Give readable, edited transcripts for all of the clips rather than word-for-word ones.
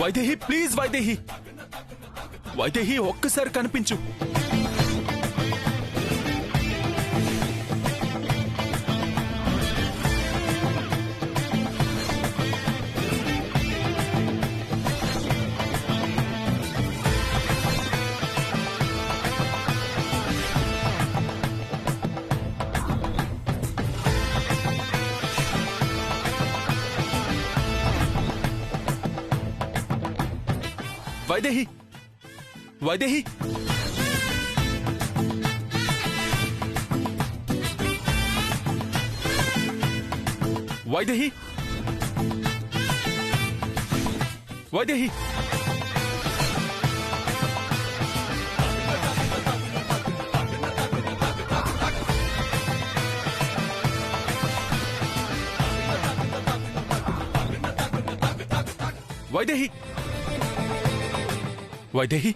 Vaidehi please Vaidehi, Vaidehi ఒక్కసారి కనిపించు. వైదేహి, వైదేహి, వైదేహి, వైదేహి. వైదేహి, వైదేహి,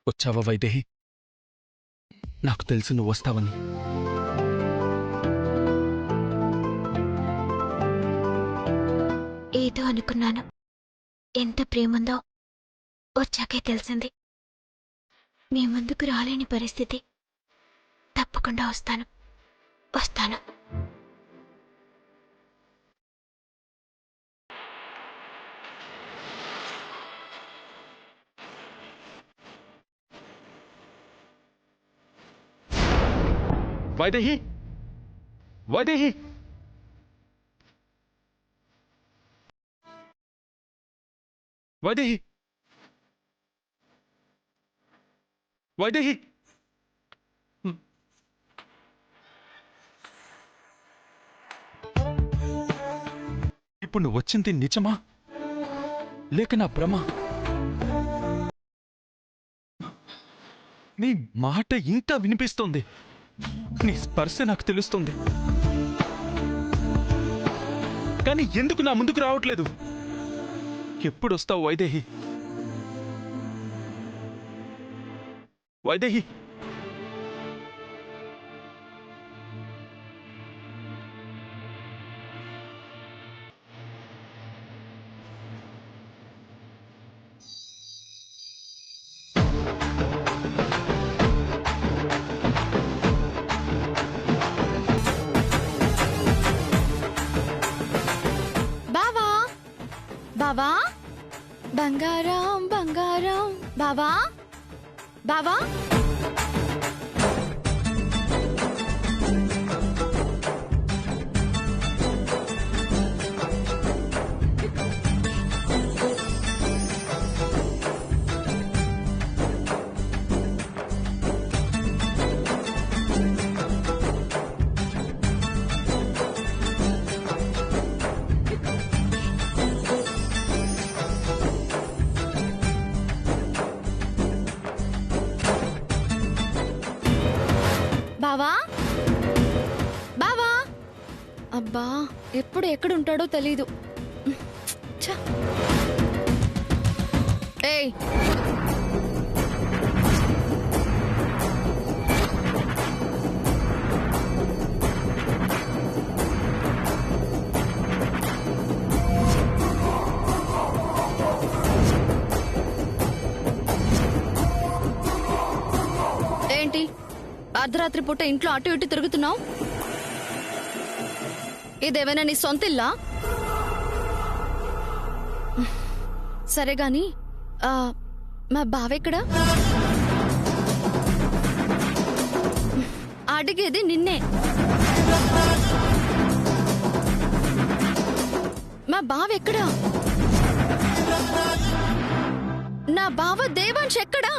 వచ్చావా వైదేహి? నాకు తెలుసు నువ్వు వస్తావని. ఏదో అనుకున్నాను, ఎంత ప్రేముందో వచ్చాకే తెలిసింది. మీ ముందుకు రాలేని పరిస్థితి. తప్పకుండా వస్తాను, వస్తాను. వైదేహి, వైదేహి, వైదేహి, వైదేహి. ఇప్పుడు నువ్వు వచ్చింది నిజమా లేక నా భ్రమ? నీ మాట ఇంకా వినిపిస్తుంది, నీ స్పర్శ నాకు తెలుస్తుంది. కానీ ఎందుకు నా ముందుకు రావట్లేదు? ఎప్పుడు వస్తావు వైదేహి? వైదేహి, బావా, బంగారం బంగారం. బావా, బావా, బావా, బావా. అబ్బా, ఎప్పుడు ఎక్కడుంటాడో తెలీదు. ఏయ్, ఏంటి అర్ధరాత్రి అర్ధరాత్రి పూట ఇంట్లో అటు ఇటు తిరుగుతున్నావు? ఇదేమైనా నీ సొంతిల్లా? సరే గాని మా బావెక్కడా? అడిగేది నిన్నే. మా బావెక్కడా? నా బావ దేవాంశ్ ఎక్కడా?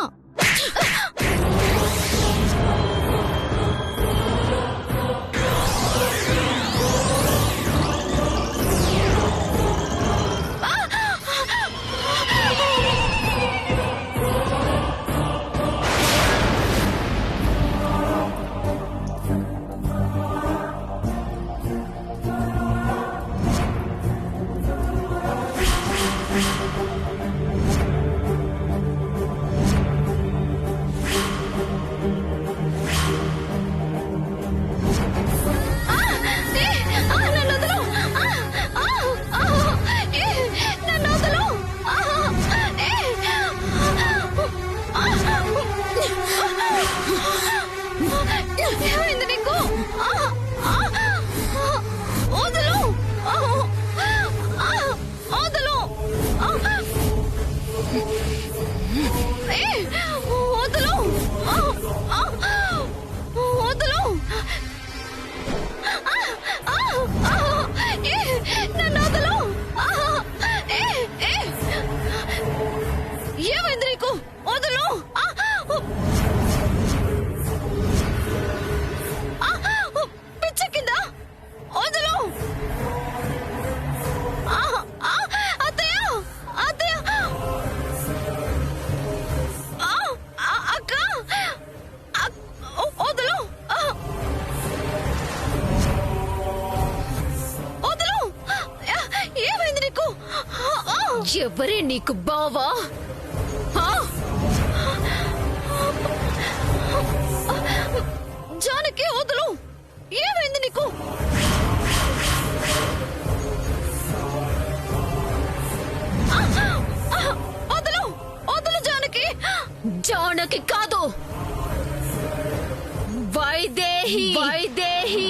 ఎవరే నీకు బావా? జానకి వదులు. ఏమైంది నీకు? వదులు వదులు జానకి. జానకి కాదు, వైదేహి. వైదేహి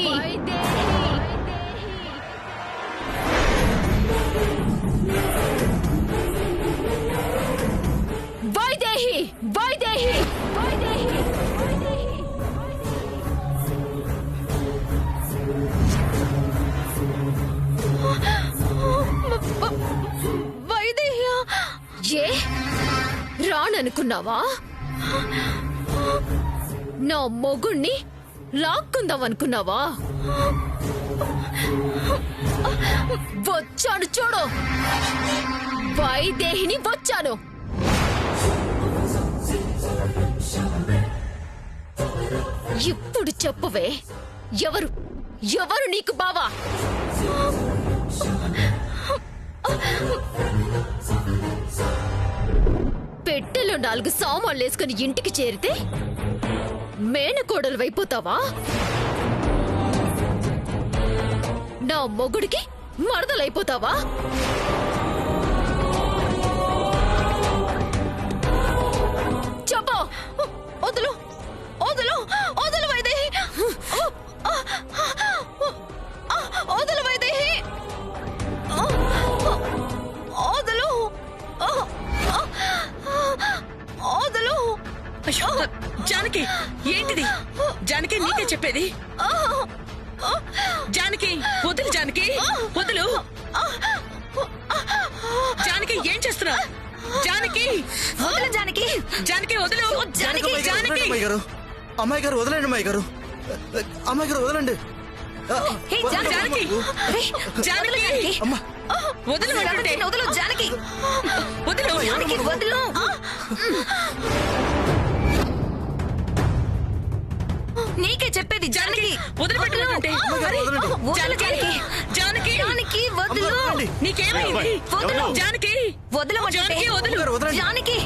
వైదేహి వైదేహి వైదేహి. ఏ రాననుకున్నావా? నా మొగుణ్ణి లాక్కుందామనుకున్నావా? వచ్చాను చూడు, వైదేహిని వచ్చాను. ఇప్పుడు చెప్పవే, ఎవరు ఎవరు నీకు బావా? పెట్టెలో 4 సామాన్లు వేసుకుని ఇంటికి చేరితే మేనకోడలు వైపోతావా? నా మొగుడికి మరదలైపోతావా? చెప్పు. వదులు వదులు వదులు వైదేహి. వదులు వైదేహి. వదులు వదులు. జానకి, ఏంటిది? జానకి, నీకే చెప్పేది. జానకి వదులు. జానకి వదులు. జానకి ఏం చేస్తున్నావు? జానకి వదులు. జానకి జానకి వదులు. జానకి జానకి అమ్మాయి గారు వదలండి. అమ్మాయి గారు, అమ్మాయి గారు వదలండి. జానకి జానకి వదులు. వదులు జానకి. వదులు. వదులు. నీకే చెప్పేది. జానకి వదిలిపెట్టుకుంటే జానకి జానకి జానకి వదులు. నీకేమైంది? వదులు. జానకి వదులు. జానకి వదులు. జానకి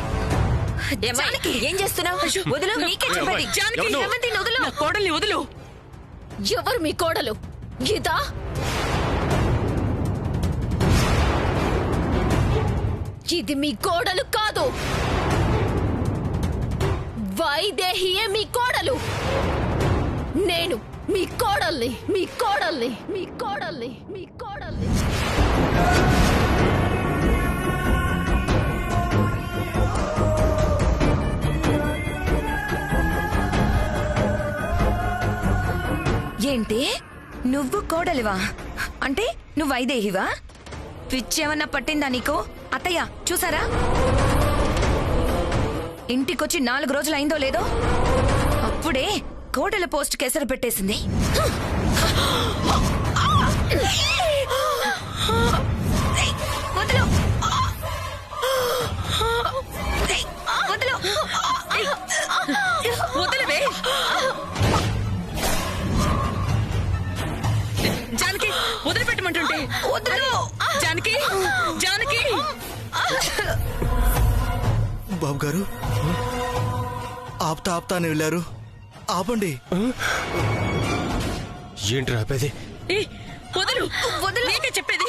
జానకి ఏం చేస్తున్నావు? వదులు. నీకే చెప్పేది. జానకి హేమంతిని వదులు. నా కోడల్ని వదులు. ఎవరు మీ కోడలు? గీతా? ఇది మీ కోడలు కాదు, వైదేహియే మీ కోడలు. నేను మీ కోడల్ని మీ కోడల్ని మీ కోడల్ని మీ కోడల్ని ఏంటి నువ్వు కోడలివా? అంటే నువ్వు వైదేహివా? పిచ్చేమన్నా పట్టిందా నీకు? అత్తయ్య చూసారా, ఇంటికొచ్చి 4 రోజులు అయిందో లేదో అప్పుడే కోడల పోస్ట్ కేసరి పెట్టేసింది. వదలు. వదలు. వదలవే. జానకి వదిలిపెట్టమంటుంటే. వదలు. జానకి జానకి బాబు గారు ఆపుతా ఆపుతా అని వెళ్ళారు. ఆపండి. ఏంటి రాపేది? ఏయ్, వదలు. వదలు. నీకే చెప్పేది.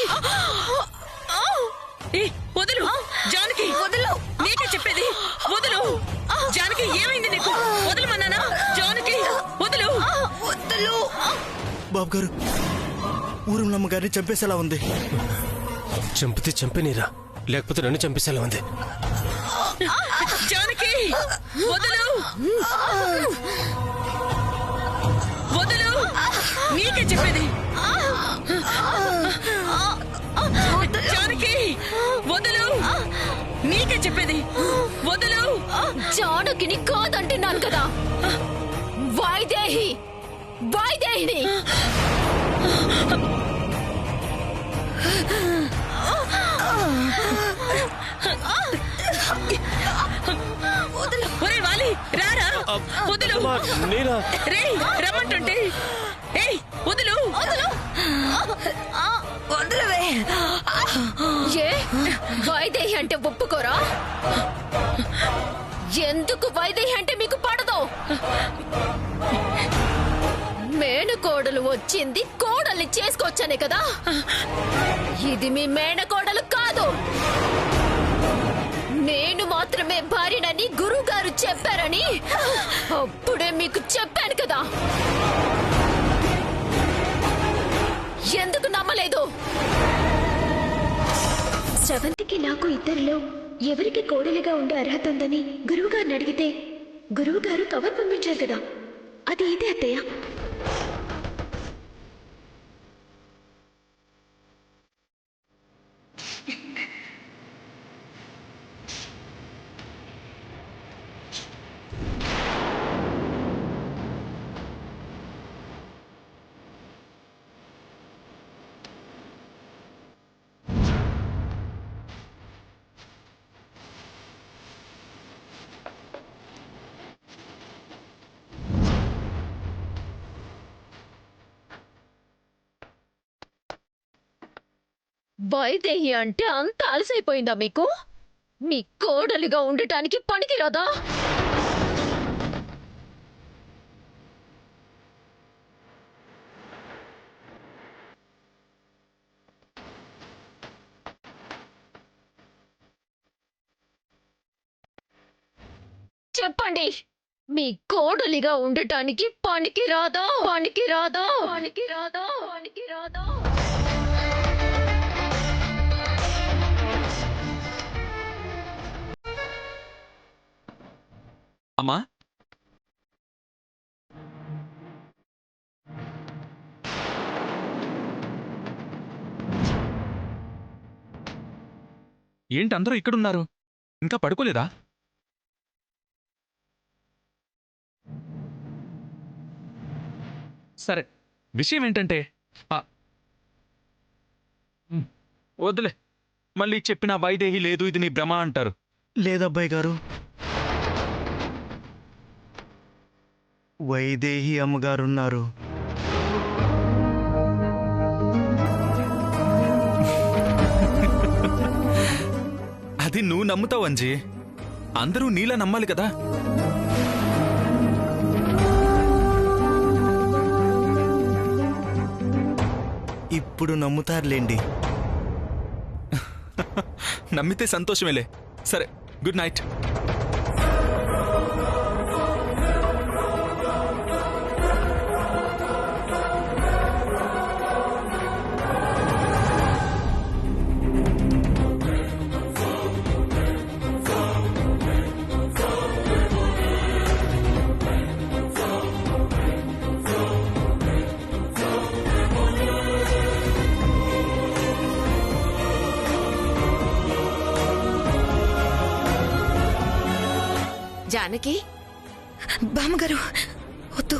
ఏయ్, వదలు. జానకి వదలు. నీకే చెప్పేది. వదలు. జానకి ఏమైంది నీకు? వదలమన్నానా? జానకి వదలు. వదలు. బాబు గారు ఊరులమ్మ గారిని చంపేసేలా ఉంది. చంపితే చంపినీరా, లేకపోతే నన్ను చంపేసేలా ఉంది. జానకి వదలు. వదలు. నీకే చెప్పేది. జానకి వదలు. నీకే చెప్పేది. వదలు. జానకిని కాదంటున్నాను కదా, వైదేహి వైదేహిని. ఒరే వాలి రారా. వదలు. నేనా? రేయ్ రమ్మంటుంటే. ఏయ్ వదలు. వదలవే. ఏ వైదేహి అంటే ఒప్పుకోరా? ఎందుకు వైదేహి అంటే మీకు పడదు? మేనకోడలు వచ్చింది కోడల్ని చేసుకొచ్చానే కదా. ఇది మీ మేనకోడలు కాదు. నేను మాత్రమే భార్యనని గురువు గారు చెప్పారని అప్పుడే మీకు చెప్పాను కదా. ఎందుకు నమ్మలేదు? శ్రవంతికి నాకు ఇద్దరిలో ఎవరికి కోడలిగా ఉండే అర్హత ఉందని గురువుగారిని అడిగితే గురువుగారు కవర్ పంపించారు కదా, అది ఇదే అత్తయ్య. వైదేహి అంటే అంత అలసైపోయిందా మీకు? మీ కోడలిగా ఉండటానికి పనికిరాదా? చెప్పండి, మీ కోడలిగా ఉండటానికి పనికిరాదా? పనికిరాదా? పనికిరాదా? పనికిరాదా? అమ్మా, ఏంటి అందరూ ఇక్కడున్నారు? ఇంకా పడుకోలేదా? సరే, విషయం ఏంటంటే వద్దులే, మళ్ళీ చెప్పిన వైదేహి లేదు, ఇది నీ భ్రమ అంటారు. లేదబ్బాయి గారు, వైదేహి అమ్మగారున్నారు. అది నువ్వు నమ్ముతావు అంజీ, అందరూ నీలా నమ్మాలి కదా. ఇప్పుడు నమ్ముతారులేండి. నమ్మితే సంతోషమేలే. సరే, గుడ్ నైట్. జానకి బామ్మగారు వద్దు,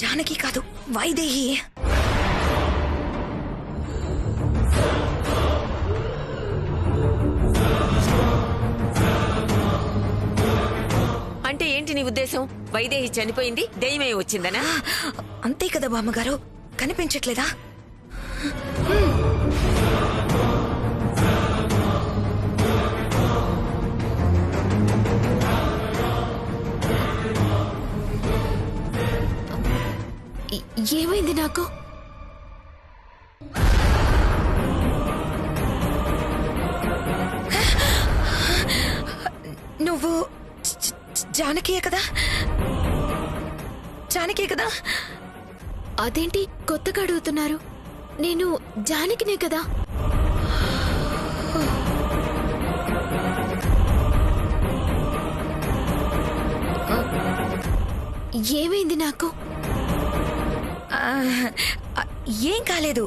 జానకి కాదు వైదేహి. అంటే ఏంటి నీ ఉద్దేశం? వైదేహి చనిపోయింది, దెయ్యమే వచ్చిందనా? అంతే కదా బామ్మగారు, కనిపించట్లేదా? ఏమైంది నాకు? నువ్వు జానకియే కదా? జానకియే కదా? అదేంటి కొత్తగా అడుగుతున్నారు? నేను జానకినే కదా. ఏమైంది నాకు? ఏం కాలేదు,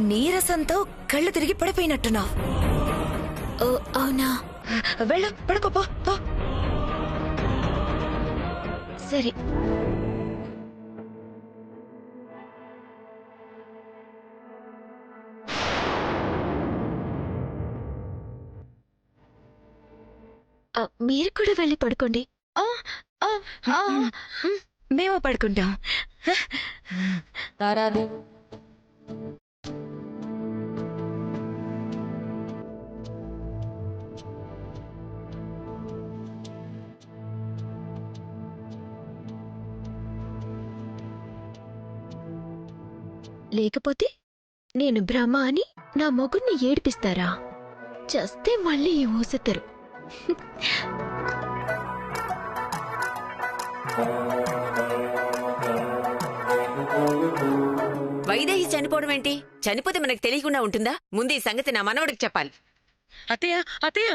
నీరసంతో కళ్ళు తిరిగి పడిపోయినట్టున్నావు. ఓ అవునా? వెళ్ళు, పడుకోపో. సరే. మీరు కూడా వెళ్ళి పడుకోండి. మేము పడుకుంటాం. లేకపోతే నేను భ్రమ అని నా మొగుణ్ణి ఏడిపిస్తారా? చస్తే మళ్ళీ ఈ ఊసెత్తరు. వైదేహి చనిపోవడం ఏంటి? చనిపోతే మనకు తెలియకుండా ఉంటుందా? ముందు ఈ సంగతి నా మనవడికి చెప్పాలి. అత్తయ్య అత్తయ్య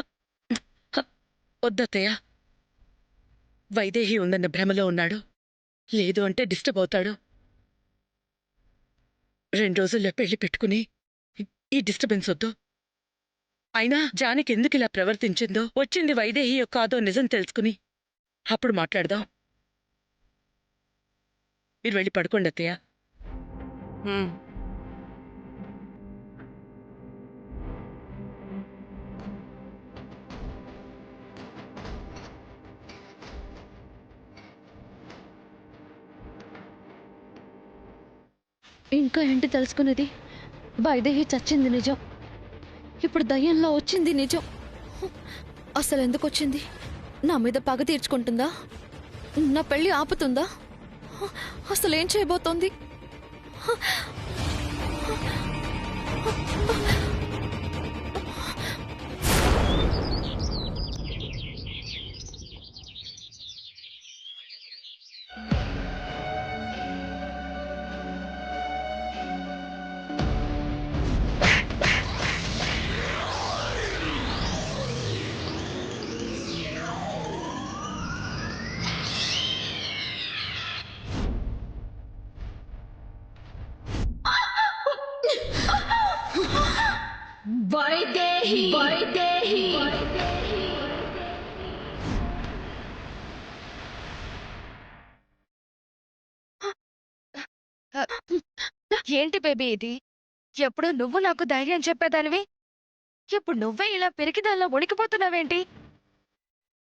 వద్దత్తయ్య. వైదేహి ఉందన్న భ్రమలో ఉన్నాడు. లేదు అంటే డిస్టర్బ్ అవుతాడు. 2 రోజుల్లో పెళ్లి పెట్టుకుని ఈ డిస్టర్బెన్స్ వద్దు. అయినా జానకి ఎందుకు ఇలా ప్రవర్తించిందో, వచ్చింది వైదేహి కాదో నిజం తెలుసుకుని అప్పుడు మాట్లాడదాం. మీరు వెళ్ళి పడుకోండి అత్తయ్య. ఇంకా ఏంటి తెలుసుకునేది? వైదేహి చచ్చింది నిజం, ఇప్పుడు దయ్యంలో వచ్చింది నిజం. అసలు ఎందుకు వచ్చింది? నా మీద పగ తీర్చుకుంటుందా? నా పెళ్లి ఆపుతుందా? అసలు ఏం చేయబోతోంది? వైదేహి వైదేహి ఏంటి బేబీ ఇది? ఎప్పుడు నువ్వు నాకు ధైర్యం చెప్పేదానివి, ఇప్పుడు నువ్వే ఇలా పెరిగిదాల్లో ఉడికిపోతున్నావేంటి?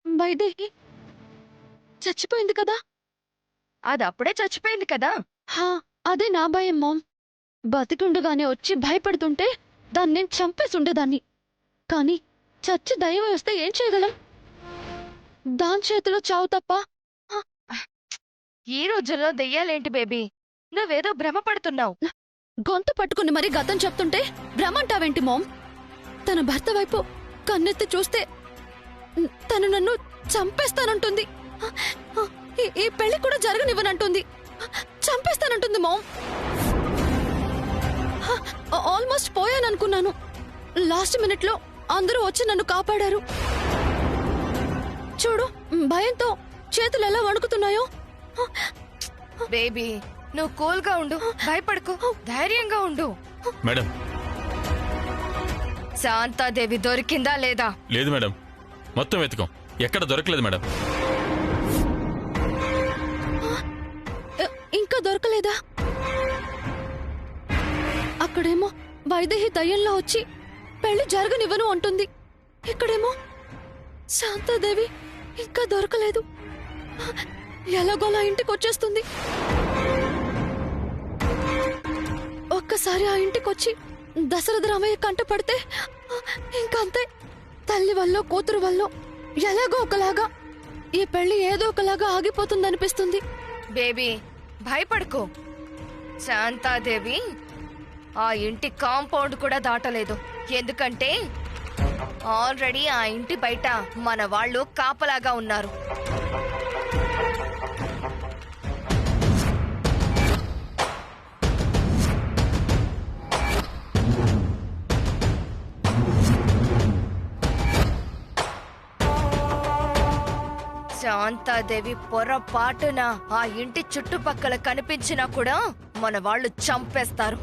వైదేహి చచ్చిపోయింది కదా? అది అప్పుడే చచ్చిపోయింది కదా? అదే నా భయం మామ్. బతికుండగానే వచ్చి భయపడుతుంటే దాన్ని నేను చంపేసి ఉండేదాన్ని. కానీ చచ్చి దయ్యం వస్తే ఏం చేయగలం? దాని చేతిలో చావు తప్ప. ఈ రోజుల్లో దెయ్యాలేంటి బేబీ? నువ్వేదో భ్రమ పడుతున్నావు. గొంతు పట్టుకుని మరీ గతం చెప్తుంటే భ్రమంటావేంటి మామ్? తన భర్త వైపు కన్నెత్తి చూస్తే తను నన్ను చంపేస్తానంటుంది. ఈ పెళ్లి కూడా జరగనివ్వనంటుంది. చంపేస్తానంటుంది మామ్. ఆల్మోస్ట్ పోయాననుకున్నాను. లాస్ట్ మినిట్ లో అందరూ వచ్చి నన్ను కాపాడారు. చూడు, భయంతో చేతులు ఎలా వణుకుతున్నాయో. బేబీ, నువ్వు కూల్గా ఉండు, భయపడకు, ధైర్యంగా ఉండు. మేడం, శాంతాదేవి దొరికిందా లేదా? లేదు మేడం, మొత్తం వెతకం, ఎక్కడ దొరకలేదు మేడం. ఇంకా దొరకలేదా? అక్కడేమో వైదేహి దయ్యంలో వచ్చి పెళ్లి జరగనివ్వను అంటుంది. ఇక్కడేమో శాంతాదేవి ఇంకా దొరకలేదు. ఎలాగోలా ఇంటికి వచ్చేస్తుంది. ఒక్కసారి ఆ ఇంటికొచ్చి దశరథ రామయ్య కంట పడితే ఇంకంతే. తల్లి వల్ల కూతురు వల్ల ఎలాగో ఒకలాగా ఈ పెళ్లి ఏదో ఒకలాగా ఆగిపోతుందనిపిస్తుంది. బేబీ భయపడుకో. శాంతాదేవి ఆ ఇంటి కాంపౌండ్ కూడా దాటలేదు. ఎందుకంటే ఆల్రెడీ ఆ ఇంటి బయట మన వాళ్ళు కాపలాగా ఉన్నారు. శాంతాదేవి పొరపాటున ఆ ఇంటి చుట్టుపక్కల కనిపించినా కూడా మన వాళ్ళు చంపేస్తారు.